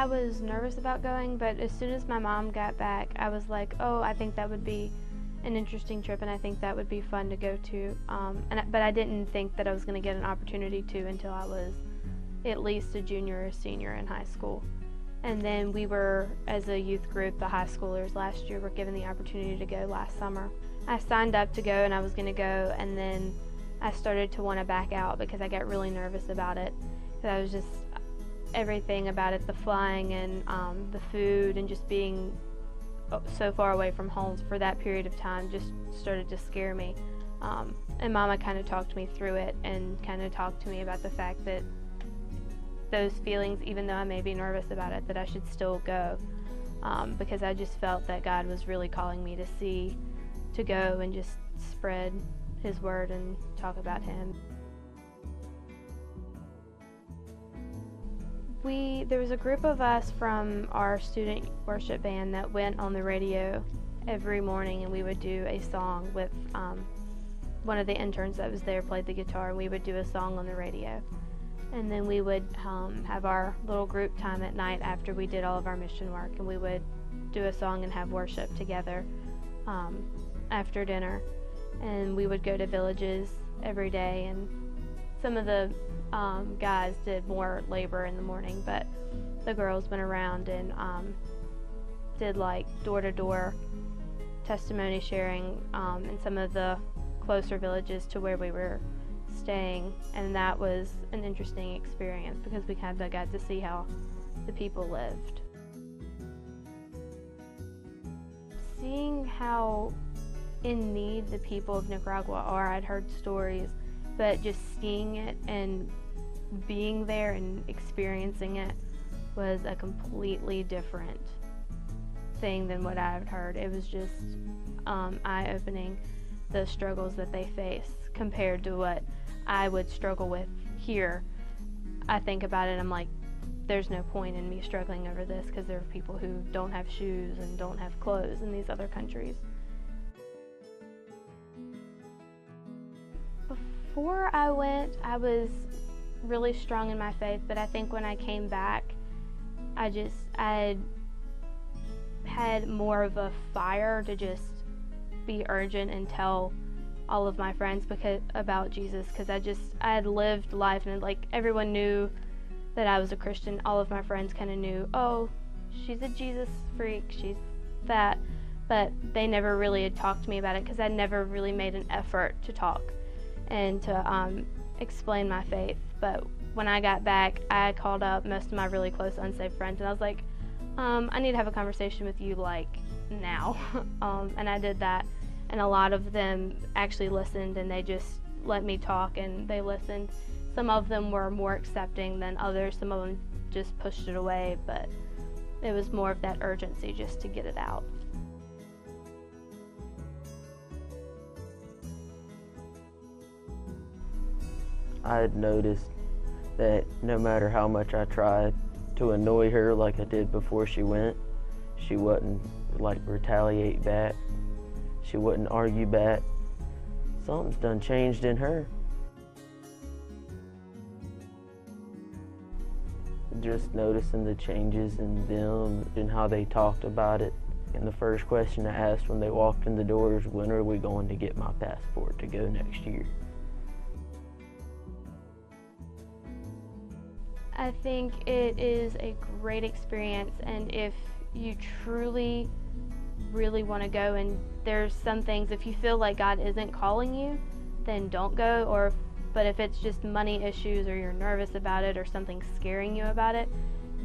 I was nervous about going, but as soon as my mom got back, I was like, oh, I think that would be an interesting trip, and I think that would be fun to go to. But I didn't think that I was going to get an opportunity to until I was at least a junior or senior in high school. And then we were, as a youth group, the high schoolers last year were given the opportunity to go last summer. I signed up to go, and I was going to go, and then I started to want to back out because I got really nervous about it. I was just, everything about it, the flying and the food and just being so far away from home for that period of time just started to scare me. And Mama kind of talked me through it and kind of talked to me about the fact that those feelings, even though I may be nervous about it, that I should still go, because I just felt that God was really calling me to go and just spread His word and talk about Him. There was a group of us from our student worship band that went on the radio every morning, and we would do a song with one of the interns that was there played the guitar, and we would do a song on the radio. And then we would have our little group time at night after we did all of our mission work, and we would do a song and have worship together after dinner. And we would go to villages every day, and some of the guys did more labor in the morning, but the girls went around and did like door-to-door testimony sharing in some of the closer villages to where we were staying, and that was an interesting experience because we kind of got to see how the people lived. Seeing how in need the people of Nicaragua are, I'd heard stories, but just seeing it and being there and experiencing it was a completely different thing than what I had heard. It was just eye-opening, the struggles that they face compared to what I would struggle with here. I think about it, I'm like, there's no point in me struggling over this because there are people who don't have shoes and don't have clothes in these other countries. Before I went, I was really strong in my faith, but I think when I came back, I had more of a fire to just be urgent and tell all of my friends about Jesus, because I had lived life, and like everyone knew that I was a Christian. All of my friends kind of knew, oh, she's a Jesus freak, she's that, but they never really had talked to me about it because I never really made an effort to talk and to explain my faith. But when I got back, I called up most of my really close unsaved friends, and I was like, I need to have a conversation with you like now. And I did that, and a lot of them actually listened, and they just let me talk, and they listened. Some of them were more accepting than others. Some of them just pushed it away, but it was more of that urgency just to get it out. I had noticed that no matter how much I tried to annoy her like I did before she went, she wouldn't like retaliate back. She wouldn't argue back. Something's done changed in her. Just noticing the changes in them and how they talked about it. And the first question I asked when they walked in the door is, when are we going to get my passport to go next year? I think it is a great experience, and if you truly, really want to go, and there's some things, if you feel like God isn't calling you, then don't go, but if it's just money issues or you're nervous about it or something scaring you about it,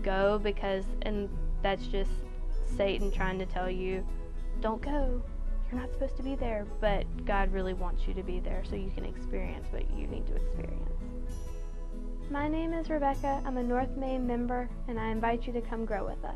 go, and that's just Satan trying to tell you, don't go, you're not supposed to be there, but God really wants you to be there so you can experience what you need to experience. My name is Rebecca. I'm a North Maine member, and I invite you to come grow with us.